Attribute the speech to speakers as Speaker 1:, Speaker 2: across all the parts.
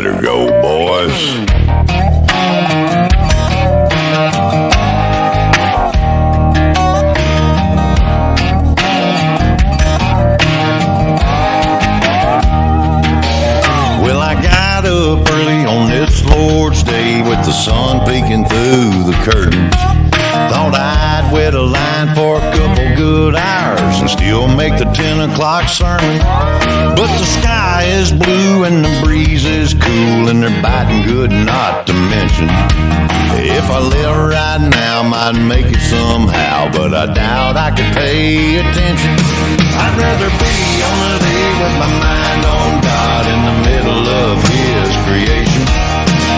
Speaker 1: better go, boys. Well, I got up early on this Lord's Day with the sun peeking through the curtains. Thought I'd wait a line for a couple good hours and still make the 10 o'clock sermon. But the sky is blue and the breeze is cool and they're biting good not to mention. If I live right now, might make it somehow, but I doubt I could pay attention. I'd rather be on the day with my mind on God in the middle of His creation.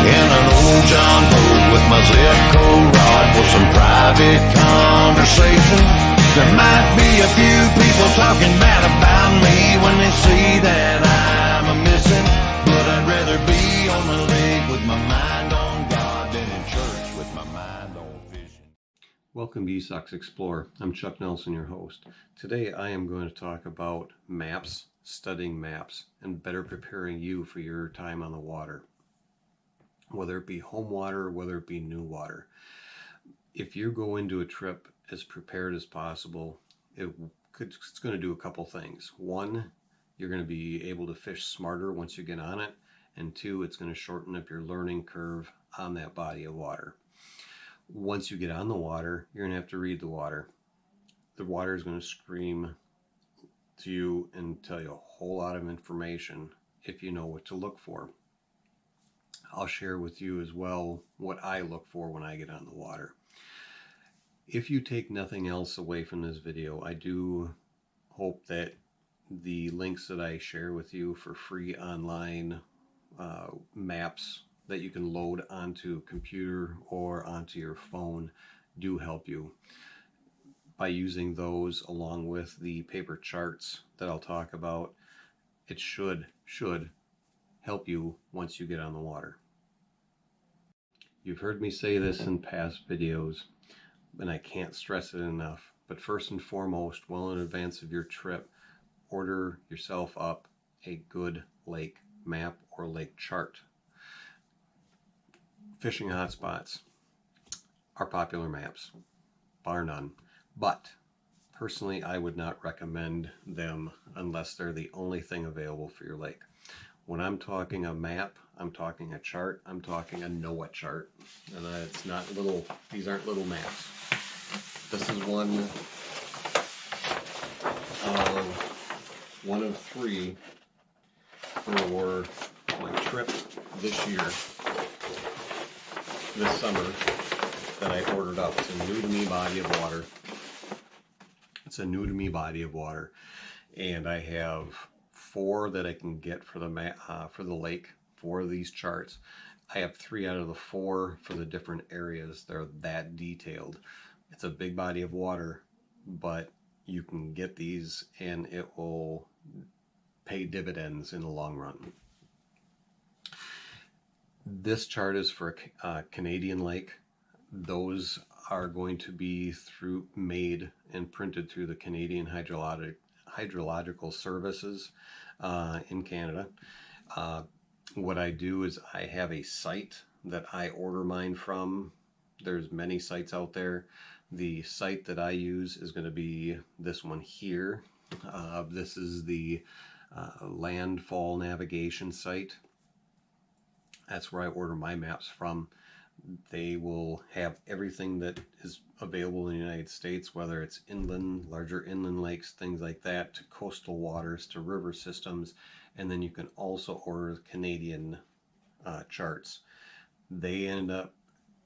Speaker 1: In an old John boat with my Zipco rod for some private conversation. There might be a few people talking bad about me when they see that I'm a missing, but I'd rather be on the lake with my mind on God than in church with my mind on fishing.
Speaker 2: Welcome to Esox Explore. I'm Chuck Nelson, your host. Today I am going to talk about maps, studying maps, and better preparing you for your time on the water. Whether it be home water, whether it be new water. If you go into a trip as prepared as possible, it's going to do a couple things. One, you're going to be able to fish smarter once you get on it. And two, it's going to shorten up your learning curve on that body of water. Once you get on the water, you're going to have to read the water. The water is going to scream to you and tell you a whole lot of information if you know what to look for. I'll share with you as well what I look for when I get on the water. If you take nothing else away from this video, I do hope that the links that I share with you for free online maps that you can load onto a computer or onto your phone do help you. By using those along with the paper charts that I'll talk about, it should help you once you get on the water. You've heard me say this in past videos, and I can't stress it enough, but first and foremost, well in advance of your trip, order yourself up a good lake map or lake chart. Fishing hotspots are popular maps, bar none, but personally I would not recommend them unless they're the only thing available for your lake. When I'm talking a map, I'm talking a chart, I'm talking a NOAA chart. And it's not little, these aren't little maps. This is one of three for my trip this year, this summer, that I ordered up. It's a new to me body of water. It's a new to me body of water. And I have 4 that I can get for the lake, 4 of these charts. I have 3 out of the 4 for the different areas. They're that detailed. It's a big body of water, but you can get these and it will pay dividends in the long run. This chart is for a Canadian lake. Those are going to be made and printed through the Canadian Hydrological Services in Canada. What I do is I have a site that I order mine from. There's many sites out there. The site that I use is going to be this one here. This is the Landfall Navigation site. That's where I order my maps from. They will have everything that is available in the United States, whether it's inland, larger inland lakes, things like that, to coastal waters, to river systems, and then you can also order Canadian charts. They end up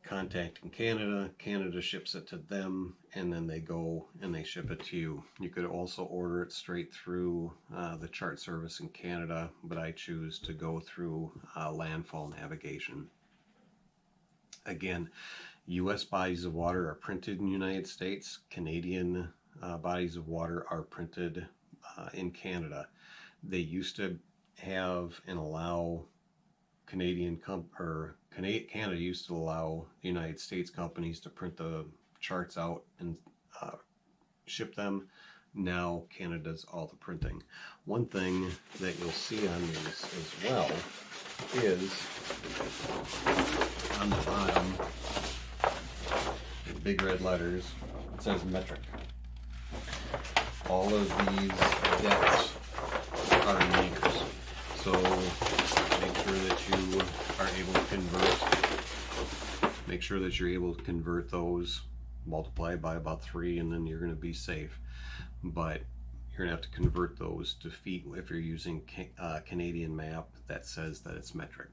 Speaker 2: contacting Canada, Canada ships it to them, and then they go and they ship it to you. You could also order it straight through the chart service in Canada, but I choose to go through Landfall Navigation. Again, U.S. bodies of water are printed in the United States. Canadian bodies of water are printed in Canada. They used to have and allow Canada used to allow the United States companies to print the charts out and ship them. Now Canada does all the printing. One thing that you'll see on these as well is on the bottom, in big red letters, it says metric. All of these depths are in meters. So make sure that you are able to convert. Make sure that you're able to convert those, multiply by about 3, and then you're going to be safe. But you're going to have to convert those to feet if you're using a Canadian map that says that it's metric.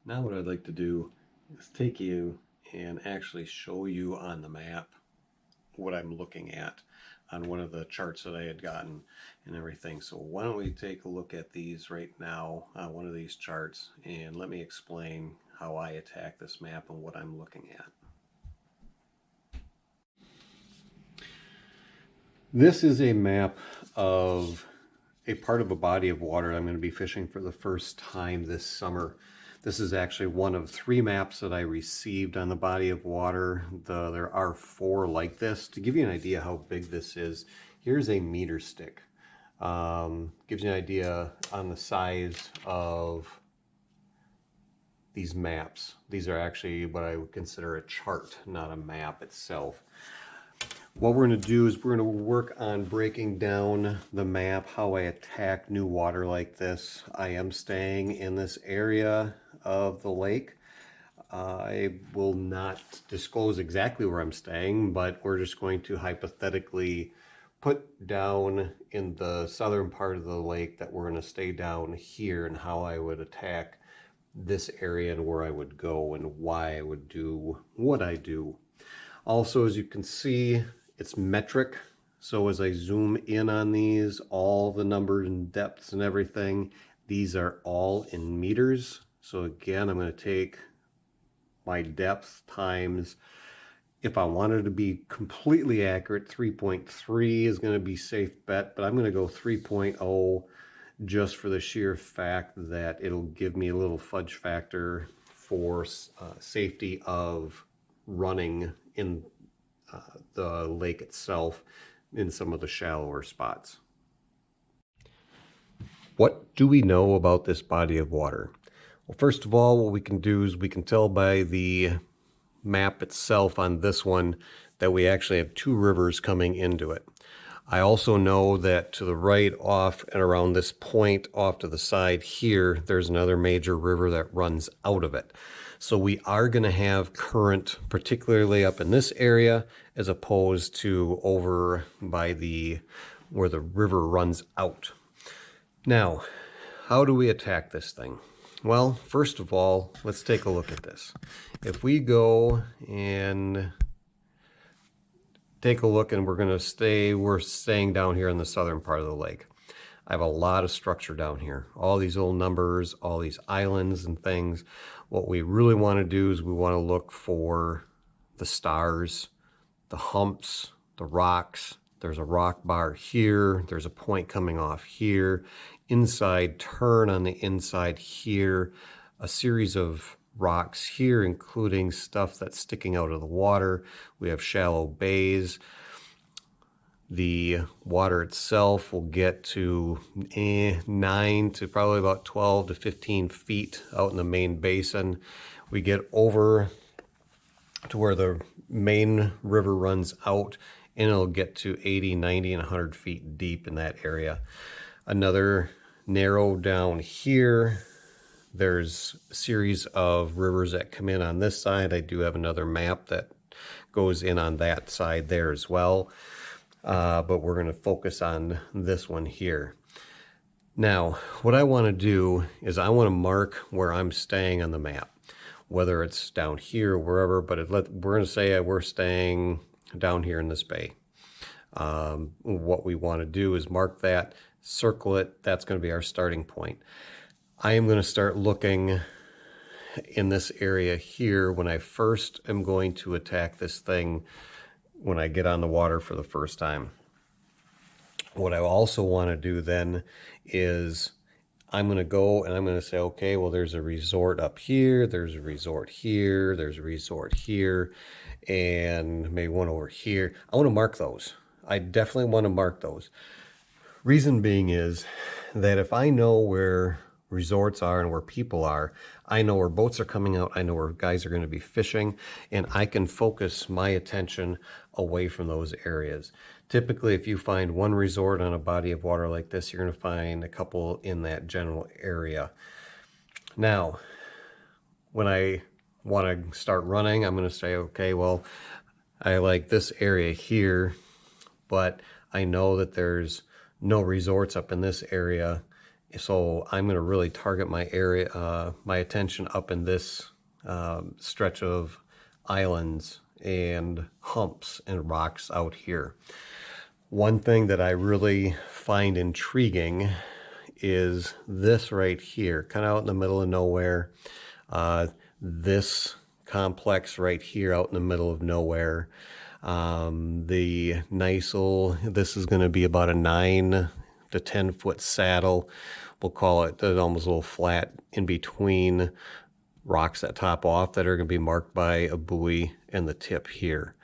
Speaker 2: Now what I'd like to do is take you and actually show you on the map what I'm looking at on one of the charts that I had gotten and everything. So why don't we take a look at these right now on one of these charts, and let me explain how I attack this map and what I'm looking at. This is a map of a part of a body of water I'm going to be fishing for the first time this summer. This is actually one of 3 maps that I received on the body of water. There are 4 like this. To give you an idea how big this is, here's a meter stick. Gives you an idea on the size of these maps. These are actually what I would consider a chart, not a map itself. What we're going to do is we're going to work on breaking down the map, how I attack new water like this. I am staying in this area of the lake. I will not disclose exactly where I'm staying, but we're just going to hypothetically put down in the southern part of the lake that we're going to stay down here, and how I would attack this area and where I would go and why I would do what I do. Also, as you can see, it's metric, so as I zoom in on these, all the numbers and depths and everything, these are all in meters. So again, I'm going to take my depth times, if I wanted to be completely accurate, 3.3 is going to be safe bet, but I'm going to go 3.0 just for the sheer fact that it'll give me a little fudge factor for safety of running in the lake itself in some of the shallower spots. What do we know about this body of water? Well, first of all, what we can do is we can tell by the map itself on this one that we actually have 2 rivers coming into it. I also know that to the right off and around this point off to the side here, there's another major river that runs out of it. So we are going to have current, particularly up in this area, as opposed to over by where the river runs out. Now, how do we attack this thing? Well, first of all, let's take a look at this. If we go and take a look, and we're staying down here in the southern part of the lake. I have a lot of structure down here. All these old numbers, all these islands and things. What we really want to do is we want to look for the stars, the humps, the rocks. There's a rock bar here. There's a point coming off here. Inside turn on the inside here. A series of rocks here, including stuff that's sticking out of the water. We have shallow bays. The water itself will get to 9 to probably about 12 to 15 feet out in the main basin. We get over to where the main river runs out, and it'll get to 80, 90, and 100 feet deep in that area. Another narrow down here. There's a series of rivers that come in on this side. I do have another map that goes in on that side there as well. But we're going to focus on this one here. Now, what I want to do is I want to mark where I'm staying on the map, whether it's down here or wherever, but we're going to say we're staying down here in this bay. What we want to do is mark that, circle it. That's going to be our starting point. I am going to start looking in this area here when I first am going to attack this thing when I get on the water for the first time. What I also want to do then is I'm going to go and I'm going to say, okay, well, there's a resort up here, there's a resort here, there's a resort here, and maybe one over here. I want to mark those. I definitely want to mark those. Reason being is that if I know where resorts are and where people are. I know where boats are coming out. I know where guys are going to be fishing, and I can focus my attention away from those areas. Typically, if you find one resort on a body of water like this, you're going to find a couple in that general area. Now, when I want to start running, I'm going to say, okay, well, I like this area here, but I know that there's no resorts up in this area, so I'm going to really target my area, my attention up in this stretch of islands and humps and rocks out here. One thing that I really find intriguing is this right here, kind of out in the middle of nowhere. This complex right here out in the middle of nowhere. The Nicel, this is going to be about a 9 to 10 foot saddle. We'll call it almost a little flat in between rocks that top off that are going to be marked by a buoy and the tip here.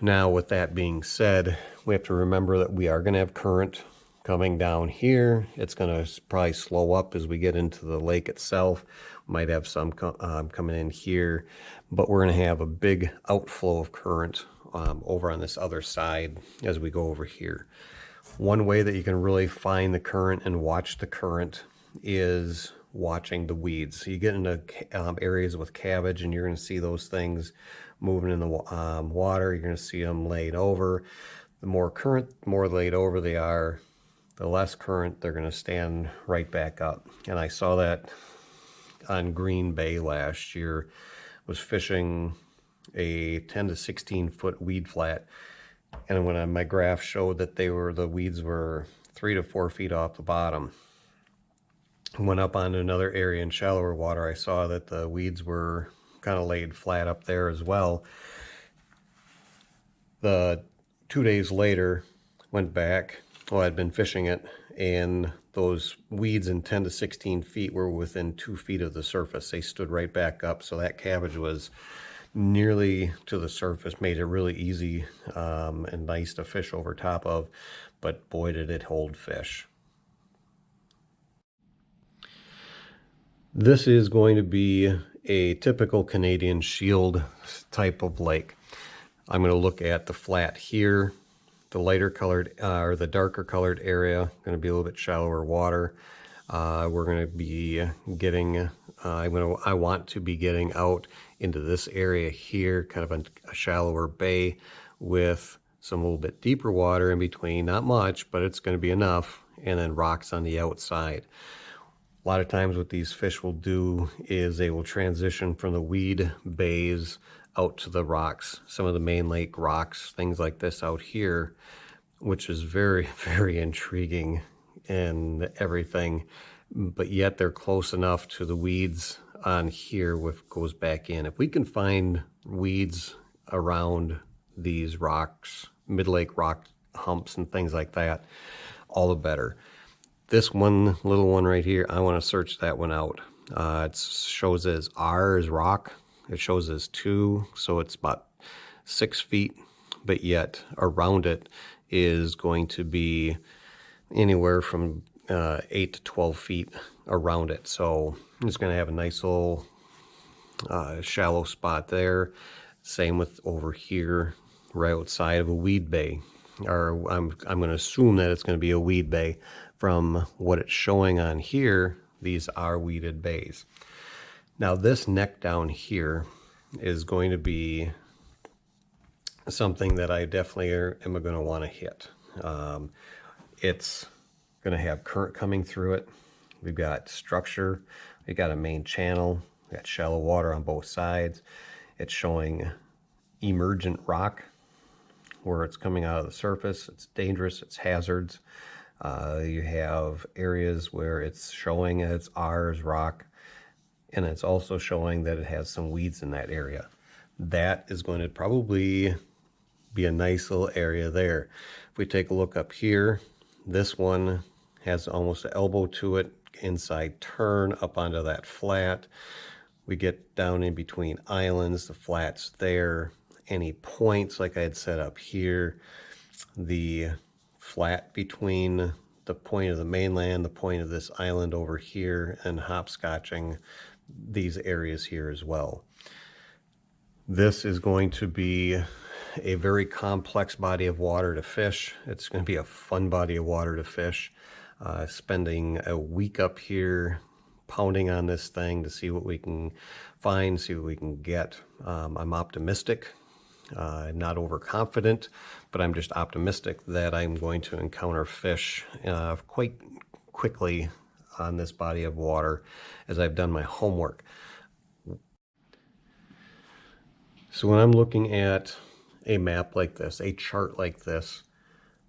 Speaker 2: Now, with that being said, we have to remember that we are going to have current coming down here. It's going to probably slow up as we get into the lake itself. Might have some coming in here, but we're going to have a big outflow of current over on this other side as we go over here. One way that you can really find the current and watch the current is watching the weeds. So you get into areas with cabbage and you're going to see those things moving in the water. You're going to see them laid over. The more current, the more laid over they are, the less current they're going to stand right back up. And I saw that on Green Bay last year. Was fishing a 10 to 16 foot weed flat, and when my graph showed that the weeds were 3 to 4 feet off the bottom, went up on another area in shallower water, I saw that the weeds were kind of laid flat up there as well. 2 days later, went back. Well, I'd been fishing it, and those weeds in 10 to 16 feet were within 2 feet of the surface. They stood right back up, so that cabbage was nearly to the surface, made it really easy and nice to fish over top of, but boy, did it hold fish. This is going to be a typical Canadian Shield type of lake. I'm going to look at the flat here. The lighter colored or the darker colored area, going to be a little bit shallower water. We're going to be getting, I want to be getting out into this area here, kind of a shallower bay with some little bit deeper water in between. Not much, but it's going to be enough. And then rocks on the outside. A lot of times what these fish will do is they will transition from the weed bays out to the rocks, some of the main lake rocks, things like this out here, which is very, very intriguing and everything, but yet they're close enough to the weeds on here which goes back in. If we can find weeds around these rocks, mid-lake rock humps and things like that, all the better. This one little one right here, I want to search that one out. It shows as R is rock. It shows as 2, so it's about 6 feet, but yet around it is going to be anywhere from 8 to 12 feet around it. So it's going to have a nice little shallow spot there. Same with over here, right outside of a weed bay. Or I'm going to assume that it's going to be a weed bay from what it's showing on here. These are weeded bays. Now this neck down here is going to be something that I definitely am going to want to hit. It's going to have current coming through it. We've got structure. We've got a main channel. We've got shallow water on both sides. It's showing emergent rock where it's coming out of the surface. It's dangerous. It's hazards. You have areas where it's showing it's R's rock, and it's also showing that it has some weeds in that area. That is going to probably be a nice little area there. If we take a look up here, this one has almost an elbow to it, inside turn up onto that flat. We get down in between islands, the flat's there. Any points like I had set up here, the flat between the point of the mainland, the point of this island over here, and hopscotching these areas here as well. This is going to be a very complex body of water to fish. It's going to be a fun body of water to fish. Spending a week up here pounding on this thing to see what we can find, see what we can get. I'm optimistic, not overconfident, but I'm just optimistic that I'm going to encounter fish quite quickly on this body of water as I've done my homework. So when I'm looking at a map like this, a chart like this,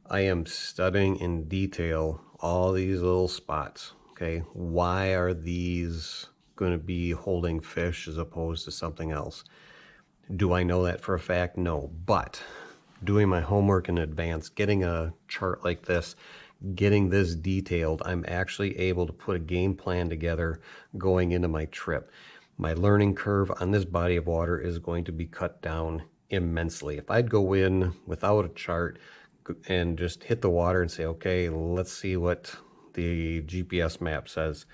Speaker 2: I am studying in detail all these little spots. Okay, why are these going to be holding fish as opposed to something else? Do I know that for a fact? No, but doing my homework in advance, getting a chart like this, getting this detailed, I'm actually able to put a game plan together going into my trip. My learning curve on this body of water is going to be cut down immensely. If I'd go in without a chart and just hit the water and say, okay, let's see what the GPS map says,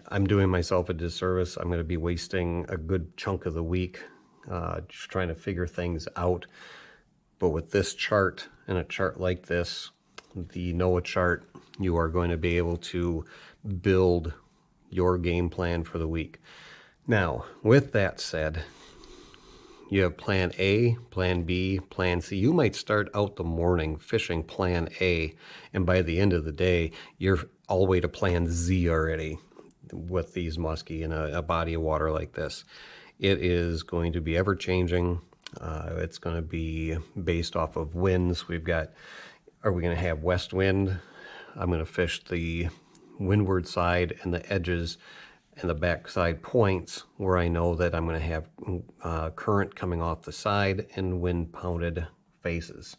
Speaker 2: I'm doing myself a disservice. I'm going to be wasting a good chunk of the week just trying to figure things out. But with this chart and a chart like this, the NOAA chart, you are going to be able to build your game plan for the week. Now, with that said, you have plan A, plan B, plan C. You might start out the morning fishing plan A, and by the end of the day, you're all the way to plan Z already with these muskie in a body of water like this. It is going to be ever changing. It's going to be based off of winds. Are we going to have west wind? I'm going to fish the windward side and the edges and the backside points where I know that I'm going to have current coming off the side and wind pounded faces.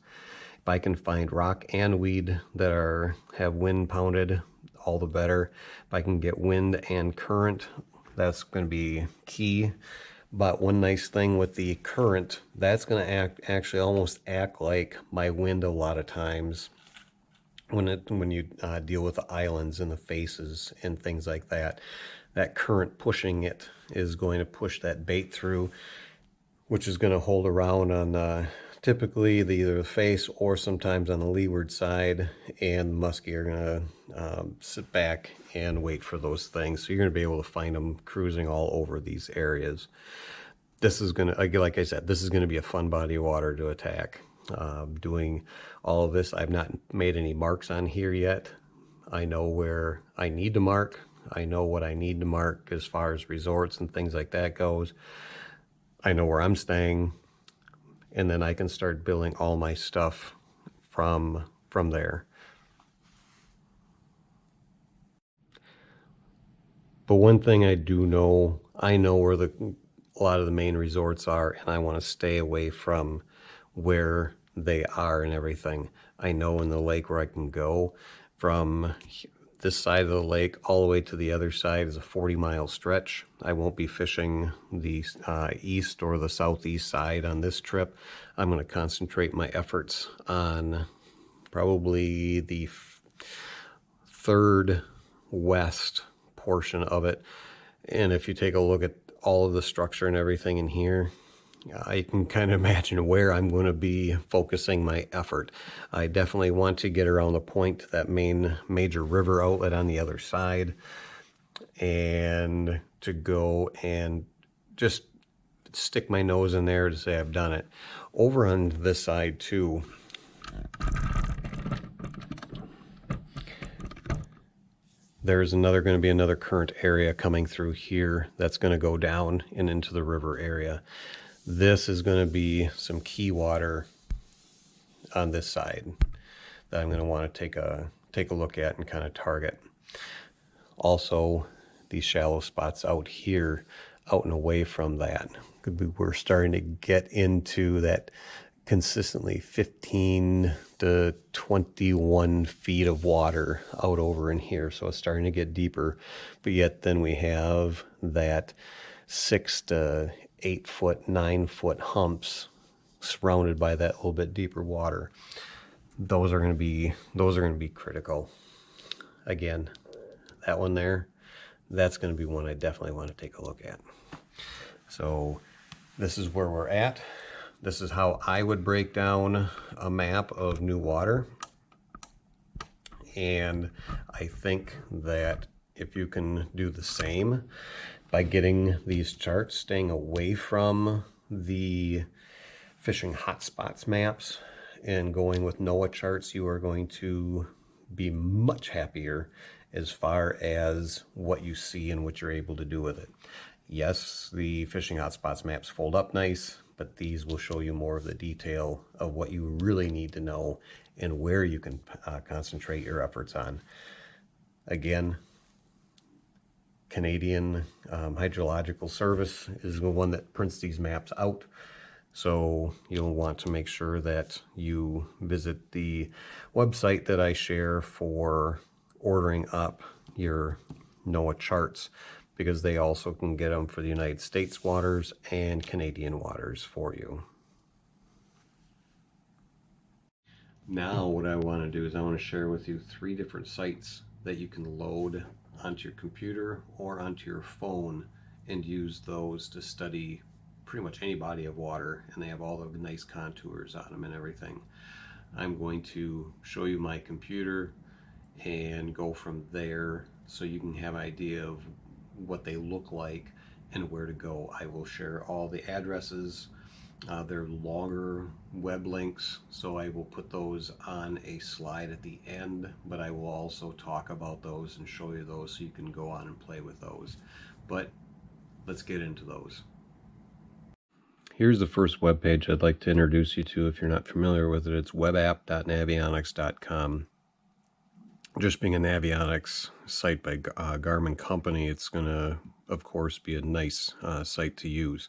Speaker 2: If I can find rock and weed that have wind pounded, all the better. If I can get wind and current, that's going to be key. But one nice thing with the current, that's going to actually almost act like my wind a lot of times when you deal with the islands and the faces and things like that. That current pushing it is going to push that bait through, which is going to hold around on typically either the face or sometimes on the leeward side, and muskie are going to sit back and wait for those things. So you're going to be able to find them cruising all over these areas. This is going to, like I said, this is going to be a fun body of water to attack. Doing all of this, I've not made any marks on here yet. I know where I need to mark. I know what I need to mark as far as resorts and things like that goes. I know where I'm staying, and then I can start building all my stuff from there. But one thing I do know, I know where a lot of the main resorts are, and I want to stay away from where they are and everything. I know in the lake where I can go from this side of the lake all the way to the other side is a 40-mile stretch. I won't be fishing the east or the southeast side on this trip. I'm going to concentrate my efforts on probably the third west portion of it. And if you take a look at all of the structure and everything in here, I can kind of imagine where I'm going to be focusing my effort. I definitely want to get around the point to that major river outlet on the other side, and to go and just stick my nose in there to say I've done it. Over on this side too, there's going to be another current area coming through here that's going to go down and into the river area. This is going to be some key water on this side that I'm going to want to take a look at and kind of target. Also, these shallow spots out here, out and away from that, we're starting to get into that consistently 15 to 21 feet of water out over in here. So it's starting to get deeper, but yet then we have that 6 to 8 foot, 9 foot humps surrounded by that little bit deeper water. those are going to be critical. Again, that one there, that's going to be one I definitely want to take a look at. So this is where we're at. This is how I would break down a map of new water. And I think that if you can do the same by getting these charts, staying away from the fishing hotspots maps and going with NOAA charts, you are going to be much happier as far as what you see and what you're able to do with it. Yes, the fishing hotspots maps fold up nice, but these will show you more of the detail of what you really need to know and where you can concentrate your efforts on. Again, Canadian Hydrological Service is the one that prints these maps out. So you'll want to make sure that you visit the website that I share for ordering up your NOAA charts, because they also can get them for the United States waters and Canadian waters for you. Now what I want to do is I want to share with you 3 different sites that you can load onto your computer or onto your phone and use those to study pretty much any body of water, and they have all the nice contours on them and everything. I'm going to show you my computer and go from there so you can have an idea of what they look like and where to go. I will share all the addresses. They're longer web links, so I will put those on a slide at the end, but I will also talk about those and show you those so you can go on and play with those. But let's get into those. Here's the first web page I'd like to introduce you to if you're not familiar with it. It's webapp.navionics.com. Just being a Navionics site by Garmin Company, it's going to, of course, be a nice site to use.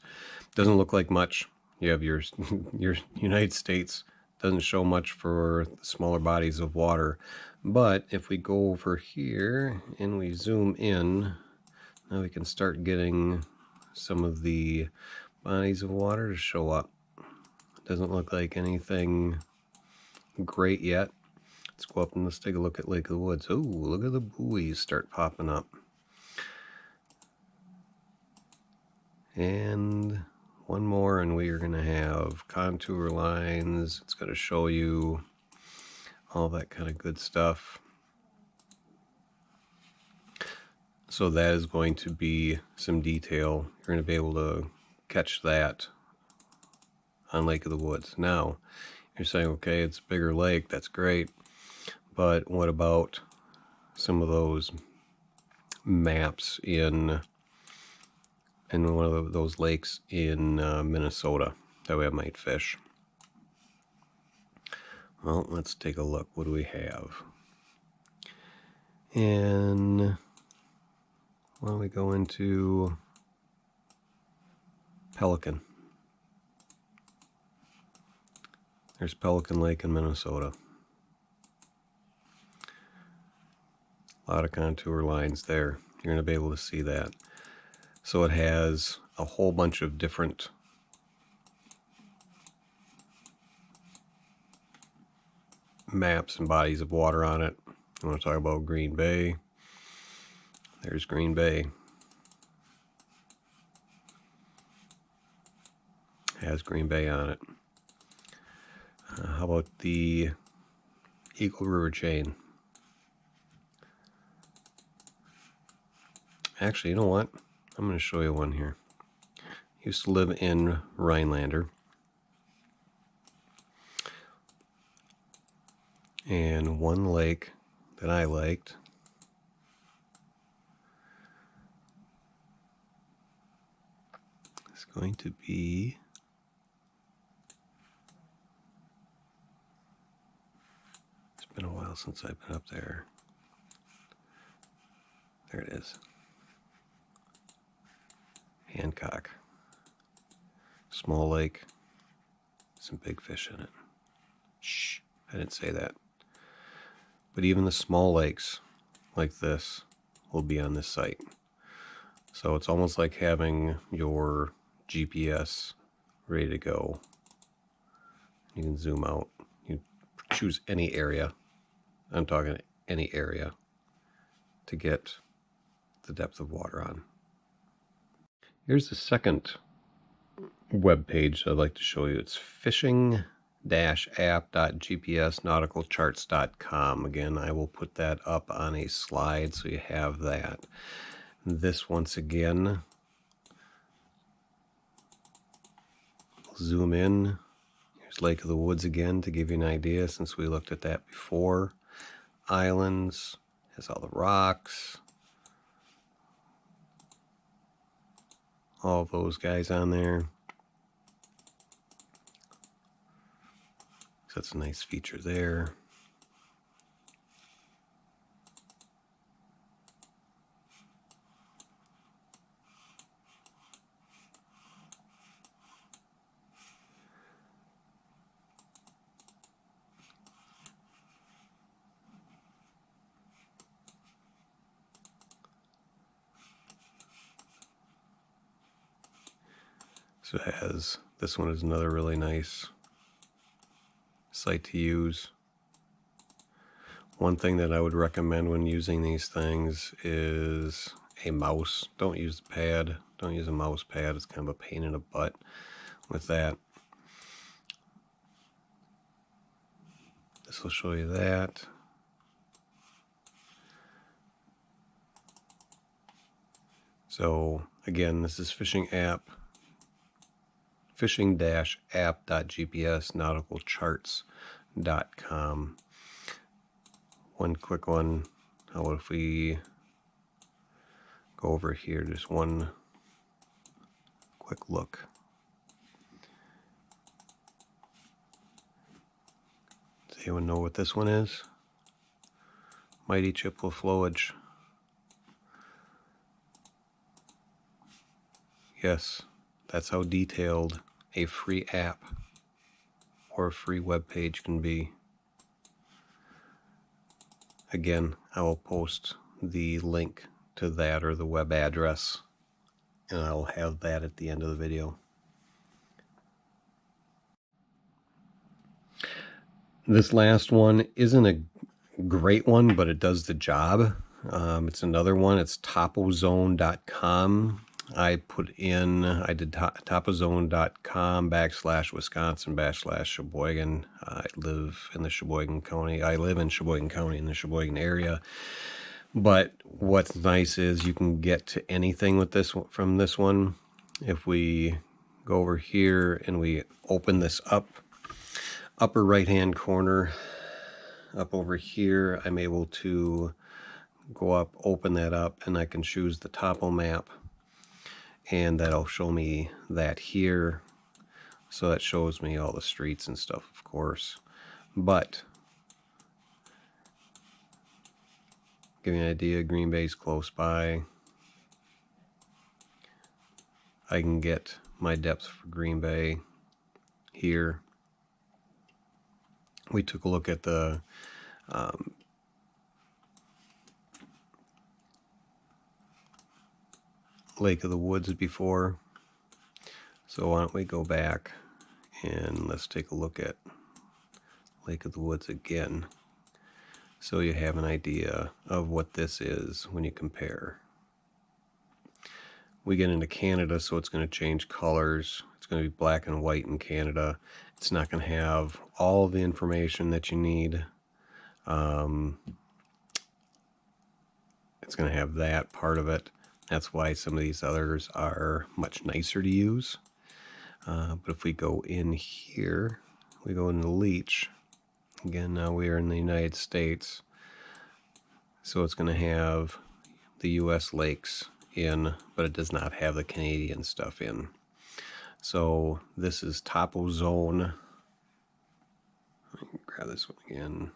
Speaker 2: Doesn't look like much. You have your United States. Doesn't show much for smaller bodies of water. But if we go over here and we zoom in, now we can start getting some of the bodies of water to show up. Doesn't look like anything great yet. Let's go up and let's take a look at Lake of the Woods. Oh, look at the buoys start popping up. And one more, and we are going to have contour lines. It's going to show you all that kind of good stuff. So that is going to be some detail. You're going to be able to catch that on Lake of the Woods. Now, you're saying, okay, it's a bigger lake. That's great. But what about some of those maps in one of those lakes in Minnesota that we might fish? Well, let's take a look. What do we have? And why don't we go into Pelican? There's Pelican Lake in Minnesota. A lot of contour lines there. You're going to be able to see that. So it has a whole bunch of different maps and bodies of water on it. I want to talk about Green Bay. There's Green Bay. Has Green Bay on it. How about the Eagle River chain? Actually, you know what? I'm going to show you one here. Used to live in Rhinelander. And one lake that I liked is going to be it's been a while since I've been up there. There it is. Hancock. Small lake. Some big fish in it. Shh, I didn't say that. But even the small lakes like this will be on this site. So it's almost like having your GPS ready to go. You can zoom out. You choose any area. I'm talking any area to get the depth of water on. Here's the second web page I'd like to show you. It's fishing-app.gpsnauticalcharts.com. Again, I will put that up on a slide so you have that. This, once again, zoom in. Here's Lake of the Woods again to give you an idea, since we looked at that before. Islands, has all the rocks, all those guys on there. So that's a nice feature there. So it has, this one is another really nice site to use. One thing that I would recommend when using these things is a mouse. Don't use the pad. Don't use a mouse pad. It's kind of a pain in the butt with that. This will show you that. So again, this is fishing app. fishing-app.gpsnauticalcharts.com. One quick one. How if we go over here, just one quick look. Does anyone know what this one is? Mighty Chippewa Flowage. Yes, that's how detailed a free app or a free web page can be. Again, I will post the link to that, or the web address, and I'll have that at the end of the video. This last one isn't a great one, but it does the job. It's another one. It's topozone.com. I did topozone.com/Wisconsin/Sheboygan. I live in Sheboygan County in the Sheboygan area. But what's nice is you can get to anything with this from this one. If we go over here and we open this up, upper right hand corner, up over here, I'm able to go up, open that up, and I can choose the topo map. And that'll show me that here. So that shows me all the streets and stuff, of course. But give you an idea, Green Bay's close by. I can get my depth for Green Bay here. We took a look at the Lake of the Woods before. So why don't we go back and let's take a look at Lake of the Woods again, so you have an idea of what this is when you compare. We get into Canada, so it's going to change colors. It's going to be black and white in Canada. It's not going to have all the information that you need. It's going to have that part of it. That's why some of these others are much nicer to use. But if we go in here, we go into Leech. Again, now we are in the United States. So it's going to have the U.S. lakes in, but it does not have the Canadian stuff in. So this is Topozone. Let me grab this one again.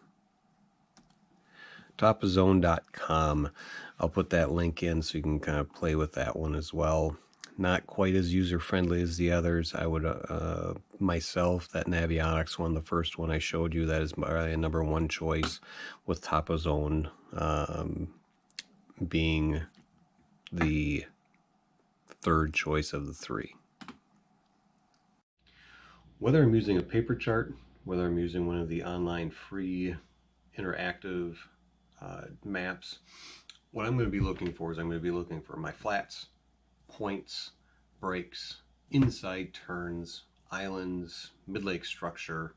Speaker 2: Topozone.com. I'll put that link in so you can kind of play with that one as well. Not quite as user-friendly as the others. I would, myself, that Navionics one, the first one I showed you, that is my number one choice, with Topozone being the third choice of the three. Whether I'm using a paper chart, whether I'm using one of the online free interactive maps, what I'm going to be looking for is I'm going to be looking for my flats, points, breaks, inside turns, islands, mid-lake structure,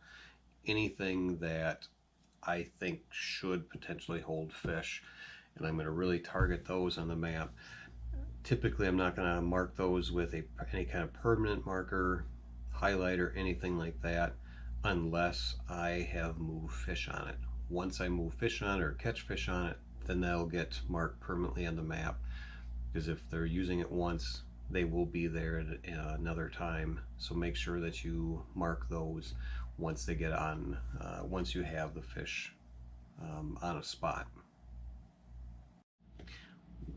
Speaker 2: anything that I think should potentially hold fish, and I'm going to really target those on the map. Typically, I'm not going to mark those with any kind of permanent marker, highlighter, anything like that, unless I have moved fish on it. Once I move fish on it or catch fish on it, then that'll get marked permanently on the map, because if they're using it once, they will be there at another time. So make sure that you mark those once they get on, once you have the fish on a spot.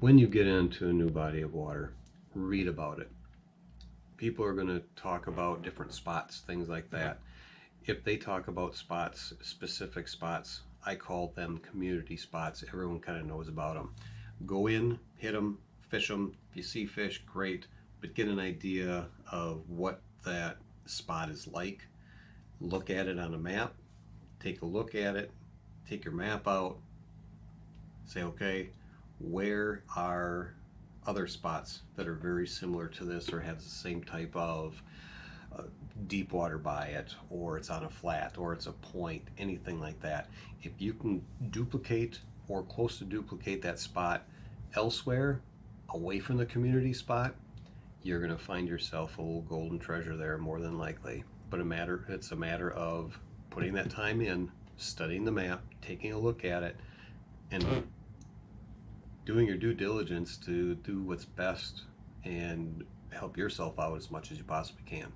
Speaker 2: When you get into a new body of water, read about it. People are going to talk about different spots, things like that. If they talk about spots, specific spots, I call them community spots. Everyone kind of knows about them. Go in, hit them, fish them. If you see fish, great, but get an idea of what that spot is like. Look at it on a map, take a look at it, take your map out, say, okay, where are other spots that are very similar to this or have the same type of deep water by it, or it's on a flat, or it's a point, anything like that. If you can duplicate or close to duplicate that spot elsewhere, away from the community spot, you're going to find yourself a little golden treasure there, more than likely. But it's a matter of putting that time in, studying the map, taking a look at it, and doing your due diligence to do what's best and help yourself out as much as you possibly can.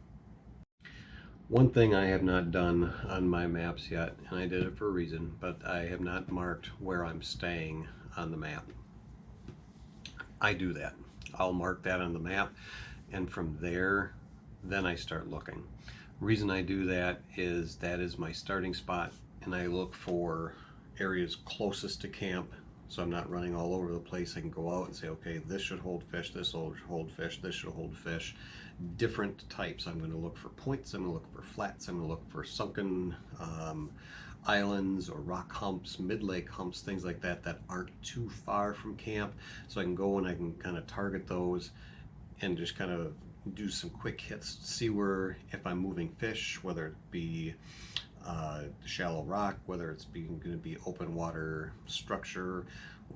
Speaker 2: One thing I have not done on my maps yet, and I did it for a reason, but I have not marked where I'm staying on the map. I do that. I'll mark that on the map, and from there, then I start looking. Reason I do that is my starting spot, and I look for areas closest to camp, so I'm not running all over the place. I can go out and say, okay, this should hold fish, this will hold fish, this should hold fish. Different types. I'm going to look for points, I'm going to look for flats, I'm going to look for sunken islands or rock humps, mid-lake humps, things like that that aren't too far from camp. So I can go and I can kind of target those and just kind of do some quick hits, see where, if I'm moving fish, whether it be shallow rock, whether it's going to be open water structure.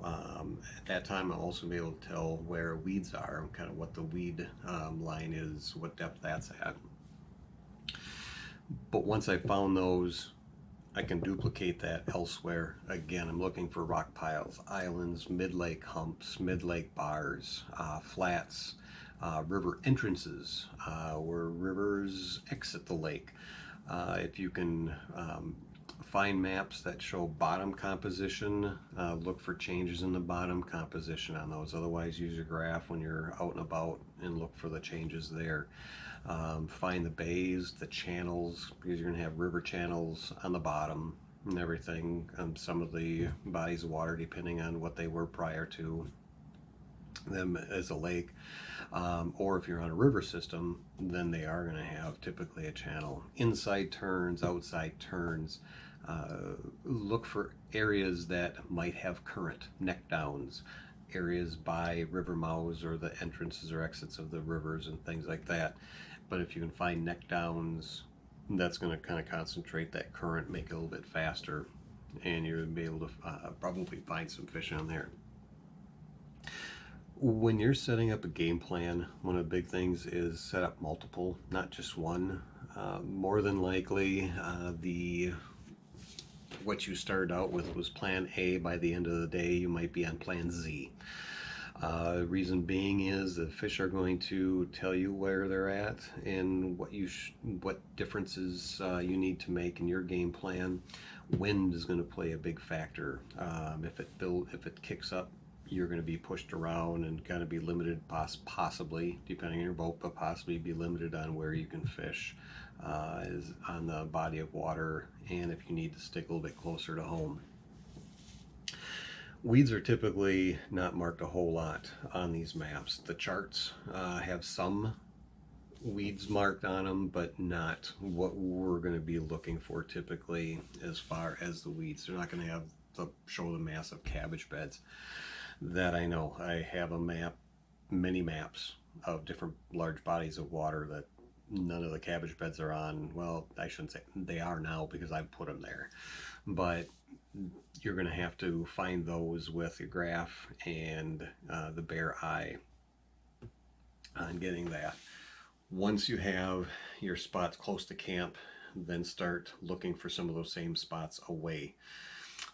Speaker 2: At that time, I'll also be able to tell where weeds are, kind of what the weed line is, what depth that's at. But once I found those, I can duplicate that elsewhere. Again, I'm looking for rock piles, islands, mid-lake humps, mid-lake bars, flats, river entrances, where rivers exit the lake. If you can find maps that show bottom composition, look for changes in the bottom composition on those. Otherwise, use your graph when you're out and about and look for the changes there. Find the bays, the channels, because you're going to have river channels on the bottom and everything. Some of the bodies of water, depending on what they were prior to them as a lake, or if you're on a river system, then they are going to have typically a channel. Inside turns, outside turns. Look for areas that might have current, neck downs, areas by river mouths or the entrances or exits of the rivers and things like that. But if you can find neck downs, that's going to kind of concentrate that current, make it a little bit faster, and you'll be able to probably find some fish on there. When you're setting up a game plan, one of the big things is set up multiple, not just one. More than likely, what you started out with was plan A. By the end of the day, you might be on plan Z. Reason being is the fish are going to tell you where they're at and what differences you need to make in your game plan. Wind is going to play a big factor. If it kicks up, you're going to be pushed around and kind of be limited, possibly, depending on your boat, but possibly be limited on where you can fish is on the body of water, and if you need to stick a little bit closer to home. Weeds are typically not marked a whole lot on these maps. The charts have some weeds marked on them, but not what we're going to be looking for typically as far as the weeds. They're not going to have show the massive cabbage beds that I know. I have a map, many maps of different large bodies of water that none of the cabbage beds are on. Well, I shouldn't say they are now because I put them there, but you're going to have to find those with your graph and the bare eye on getting that. Once you have your spots close to camp, then start looking for some of those same spots away.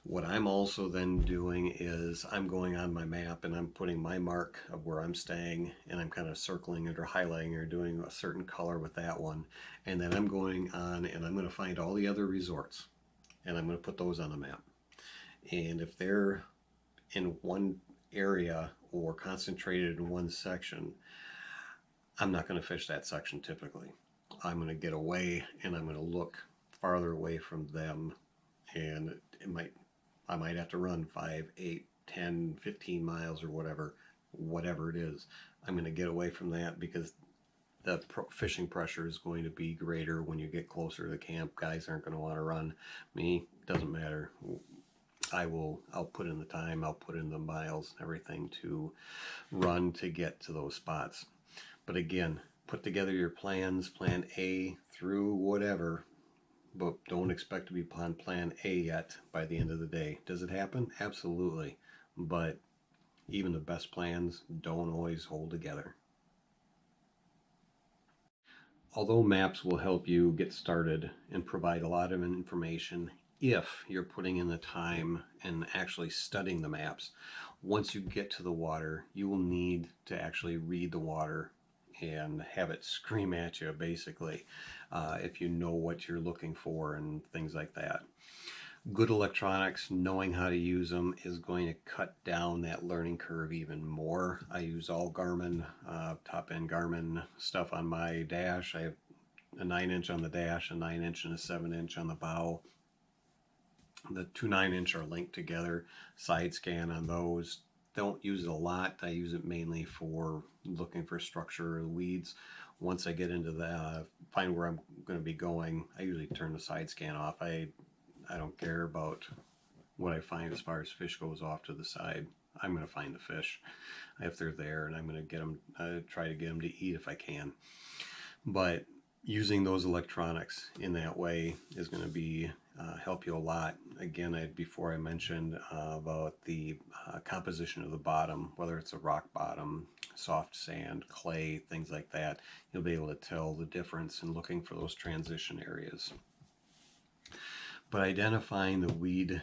Speaker 2: What I'm also then doing is I'm going on my map and I'm putting my mark of where I'm staying, and I'm kind of circling it or highlighting or doing a certain color with that one. And then I'm going on and I'm going to find all the other resorts and I'm going to put those on the map. And if they're in one area or concentrated in one section, I'm not going to fish that section typically. I'm going to get away and I'm going to look farther away from them, and I might have to run 5, 8, 10, 15 miles or whatever it is. I'm going to get away from that because the fishing pressure is going to be greater when you get closer to the camp. Guys aren't going to want to run. Me, doesn't matter. I'll put in the time, I'll put in the miles, everything to run to get to those spots. But again, put together your plans, plan A through whatever, but don't expect to be on plan A yet by the end of the day. Does it happen? Absolutely. But even the best plans don't always hold together. Although maps will help you get started and provide a lot of information if you're putting in the time and actually studying the maps, once you get to the water, you will need to actually read the water and have it scream at you, basically, if you know what you're looking for and things like that. Good electronics, knowing how to use them is going to cut down that learning curve even more. I use all Garmin, top-end Garmin stuff on my dash. I have a 9-inch on the dash, a 9-inch and a 7-inch on the bow. The two 9-inch are linked together. Side scan on those. Don't use it a lot. I use it mainly for looking for structure or weeds. Once I get into the find where I'm going to be going, I usually turn the side scan off. I don't care about what I find as far as fish goes off to the side. I'm going to find the fish if they're there, and I'm going to get them, try to get them to eat if I can. But using those electronics in that way is going to be help you a lot. Again, before I mentioned about the composition of the bottom, whether it's a rock bottom, soft sand, clay, things like that, you'll be able to tell the difference in looking for those transition areas. But identifying the weed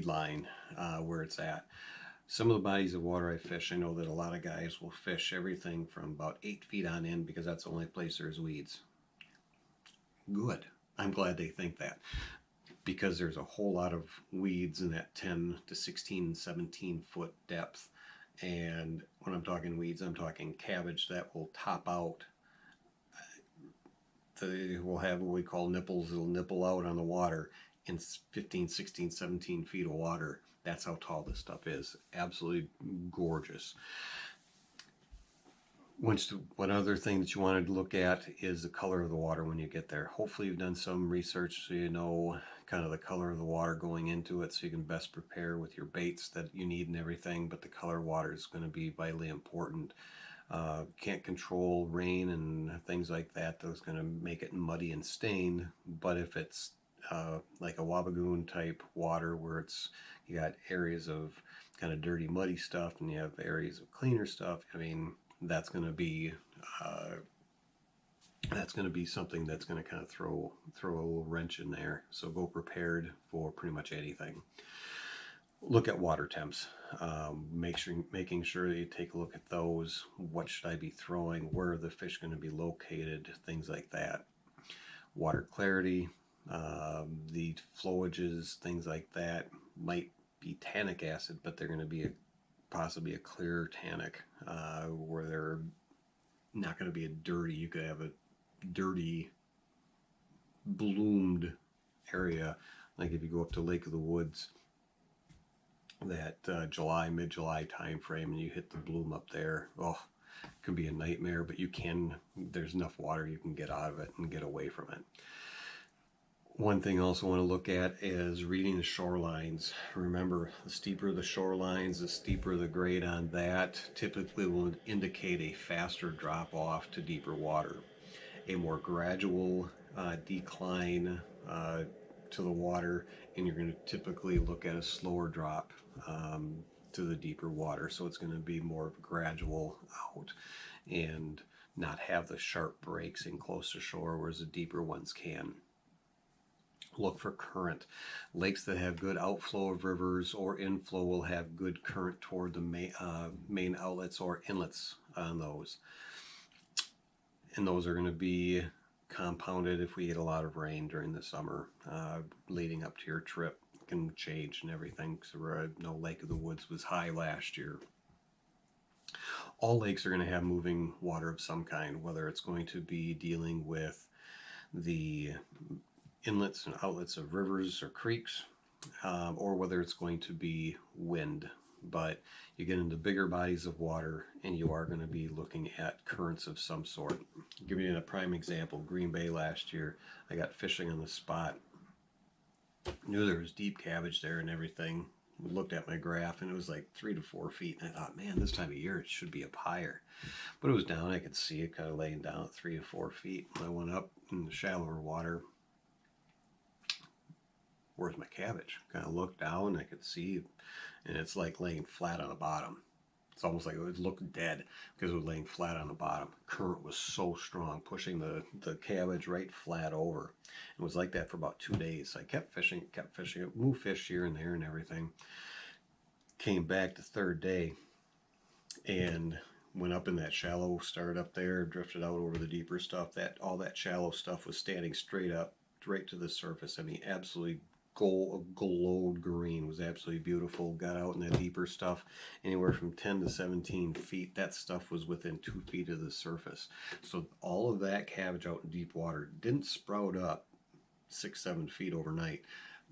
Speaker 2: line, where it's at. Some of the bodies of water I fish, I know that a lot of guys will fish everything from about 8 feet on in because that's the only place there's weeds. Good. I'm glad they think that, because there's a whole lot of weeds in that 10 to 16, 17 foot depth. And when I'm talking weeds, I'm talking cabbage that will top out. They will have what we call nipples. It'll nipple out on the water in 15, 16, 17 feet of water. That's how tall this stuff is. Absolutely gorgeous. One other thing that you wanted to look at is the color of the water when you get there. Hopefully you've done some research so you know kind of the color of the water going into it, so you can best prepare with your baits that you need and everything. But the color of water is going to be vitally important. Can't control rain and things like that. That's going to make it muddy and stained. But if it's like a Wabigoon type water where you got areas of kind of dirty, muddy stuff, and you have areas of cleaner stuff, I mean, that's going to be something that's going to kind of throw a little wrench in there. So go prepared for pretty much anything. Look at water temps. Making sure that you take a look at those. What should I be throwing? Where are the fish going to be located? Things like that. Water clarity, the flowages, things like that might be tannic acid, but they're going to be possibly a clear tannic, where they're not going to be a dirty. You could have a dirty bloomed area, like if you go up to Lake of the Woods, that mid-July time frame, and you hit the bloom up there. Oh, It can be a nightmare, but there's enough water you can get out of it and get away from it. One thing I also want to look at is reading the shorelines. Remember, the steeper the shorelines, the steeper the grade on that typically will indicate a faster drop off to deeper water. A more gradual decline to the water, and you're going to typically look at a slower drop to the deeper water. So it's going to be more gradual out and not have the sharp breaks in close to shore, whereas the deeper ones can. Look for current. Lakes that have good outflow of rivers or inflow will have good current toward the main outlets or inlets on those. And those are going to be compounded if we get a lot of rain during the summer leading up to your trip. It can change and everything. So Lake of the Woods was high last year. All lakes are going to have moving water of some kind, whether it's going to be dealing with the inlets and outlets of rivers or creeks, or whether it's going to be wind. But you get into bigger bodies of water and you are going to be looking at currents of some sort. Give you a prime example, Green Bay last year, I got fishing on the spot. Knew there was deep cabbage there and everything. Looked at my graph and it was like 3 to 4 feet. And I thought, man, this time of year it should be up higher. But it was down. I could see it kind of laying down at 3 to 4 feet. When I went up in the shallower water, where's my cabbage? Kind of looked down, I could see, and it's like laying flat on the bottom. It's almost like it would look dead because it was laying flat on the bottom. Current was so strong, pushing the cabbage right flat over. It was like that for about 2 days. I kept fishing, moved fish here and there and everything. Came back the third day and went up in that shallow, started up there, drifted out over the deeper stuff. All that shallow stuff was standing straight up, right to the surface. I mean, absolutely glowed green. Was absolutely beautiful. Got out in that deeper stuff, anywhere from 10 to 17 feet. That stuff was within 2 feet of the surface. So all of that cabbage out in deep water didn't sprout up 6-7 feet overnight.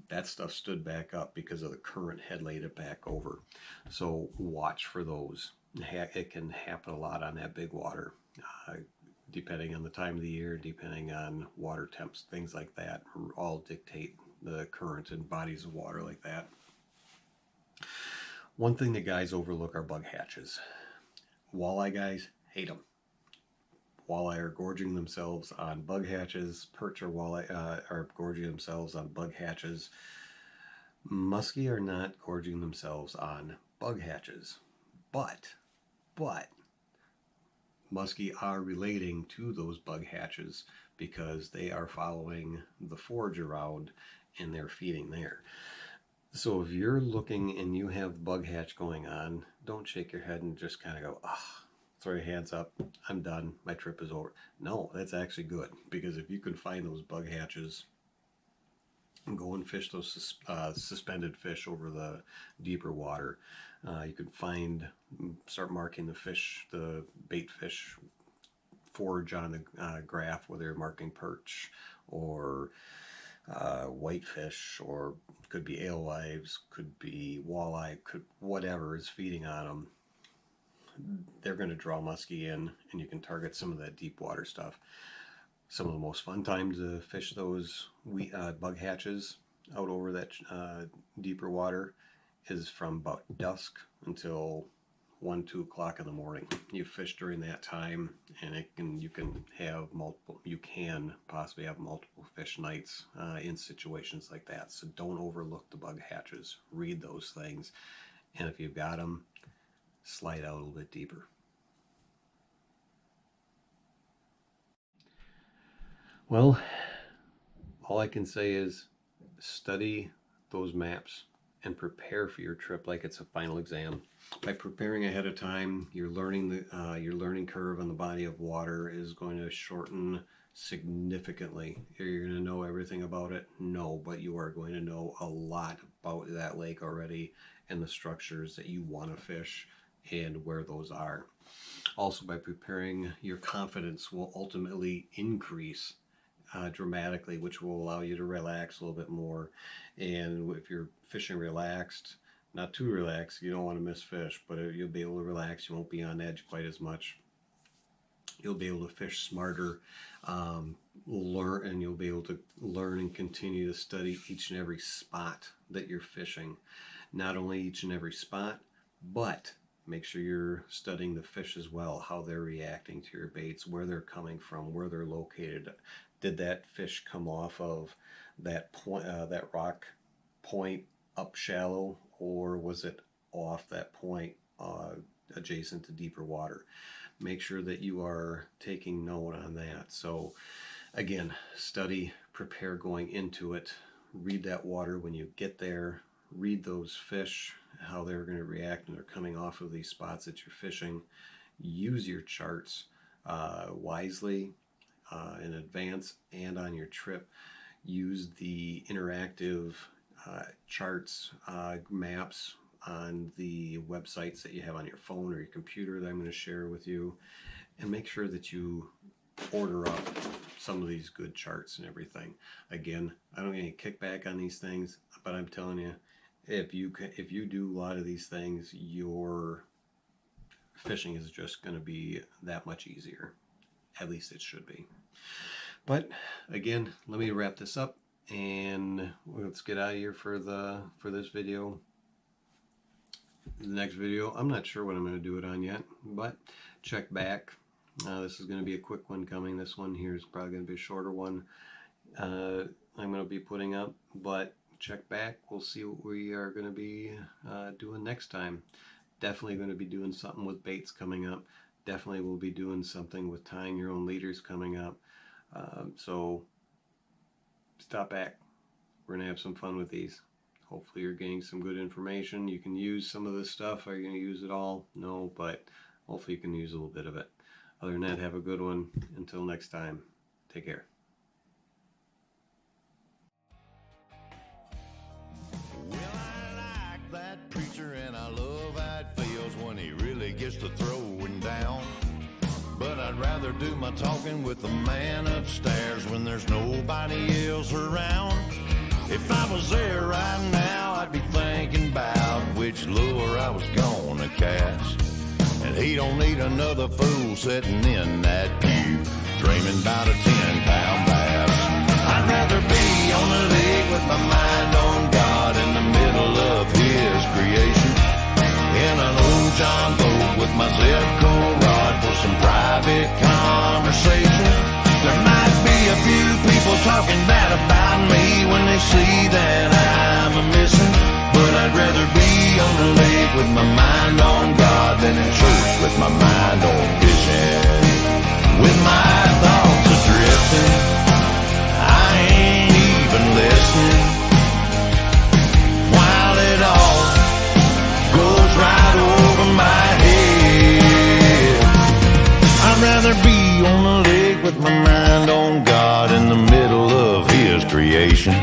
Speaker 2: That stuff stood back up because of the current had laid it back over. So watch for those. It can happen a lot on that big water, depending on the time of the year, depending on water temps, things like that, all dictate the current in bodies of water like that. One thing that guys overlook are bug hatches. Walleye guys hate them. Walleye are gorging themselves on bug hatches. Perch or walleye are gorging themselves on bug hatches. Muskie are not gorging themselves on bug hatches, but muskie are relating to those bug hatches because they are following the forage around and they're feeding there. So if you're looking and you have bug hatch going on, don't shake your head and just kind of go, throw your hands up, I'm done, my trip is over. No, that's actually good, because if you can find those bug hatches and go and fish those suspended fish over the deeper water, you can start marking the fish, the bait fish forage on the graph, whether you're marking perch or whitefish, or could be alewives, could be walleye, whatever is feeding on them. They're going to draw muskie in, and you can target some of that deep water stuff. Some of the most fun times to fish those bug hatches out over that deeper water is from about dusk until 1-2 o'clock in the morning. You fish during that time, and you can possibly have multiple fish nights in situations like that. So don't overlook the bug hatches. Read those things, and if you've got them, slide out a little bit deeper. Well, all I can say is study those maps and prepare for your trip like it's a final exam. By preparing ahead of time, your learning curve on the body of water is going to shorten significantly. You're going to know everything about it? No, but you are going to know a lot about that lake already and the structures that you want to fish and where those are. Also, by preparing, your confidence will ultimately increase dramatically, which will allow you to relax a little bit more. And if you're fishing relaxed, not too relaxed, you don't want to miss fish, but you'll be able to relax. You won't be on edge quite as much. you'll be able to fish smarter, learn, and you'll be able to learn and continue to study each and every spot that you're fishing. Not only each and every spot, but make sure you're studying the fish as well, how they're reacting to your baits, where they're coming from, where they're located. Did that fish come off of that point, that rock point up shallow, or was it off that point adjacent to deeper water? Make sure that you are taking note on that. So again, study, prepare going into it, read that water when you get there, read those fish, how they're going to react when they're coming off of these spots that you're fishing. Use your charts wisely in advance and on your trip. Use the interactive charts, maps on the websites that you have on your phone or your computer that I'm going to share with you, and make sure that you order up some of these good charts and everything. Again, I don't get any kickback on these things, but I'm telling you, if you do a lot of these things, your fishing is just going to be that much easier. At least it should be. But again, let me wrap this up and let's get out of here for this video. The next video, I'm not sure what I'm going to do it on yet, but check back. This is going to be a quick one coming. This one here is probably going to be a shorter one I'm going to be putting up, but check back. We'll see what we are going to be doing next time. Definitely going to be doing something with baits coming up. Definitely will be doing something with tying your own leaders coming up. So stop back. We're going to have some fun with these. Hopefully you're getting some good information. You can use some of this stuff. Are you going to use it all? No, but hopefully you can use a little bit of it. Other than that, have a good one. Until next time, take care.
Speaker 1: Well, I like that preacher and I love how it feels when he really gets to throwing down. But I'd rather do my talking with the man upstairs when there's nobody else around. If I was there right now, I'd be thinking about which lure I was gonna cast. And he don't need another fool sitting in that pew dreaming about a 10-pound bass. I'd rather be on the lake with my mind on God in the middle of his creation, in an old John boat with my Zebco rod for some private conversation. There might be a few people talking bad about me when they see that I'm a missing, but I'd rather be on the lake with my mind on God than in church with my mind on fishing. With my thoughts a-drifting, I ain't even listening, while it all goes right over my head. I'd rather be on the lake with my mind on God in the middle of his creation,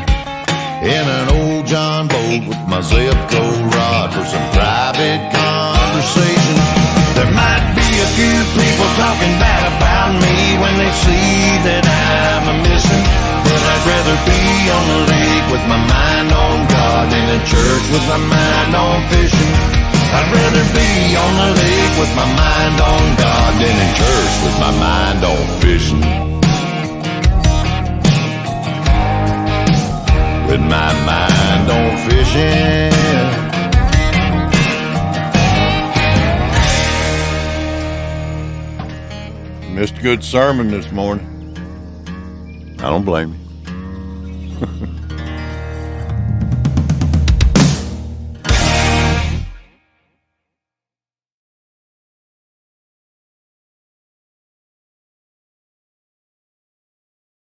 Speaker 1: in an old John boat with my Zebco rod for some private conversation. There might be a few people talking bad about me when they see that I'm a missing, but I'd rather be on the lake with my mind on God than in church with my mind on fishing. I'd rather be on the lake with my mind on God than in church with my mind on fishing. With my mind on fishing. Missed a good sermon this morning. I don't blame you.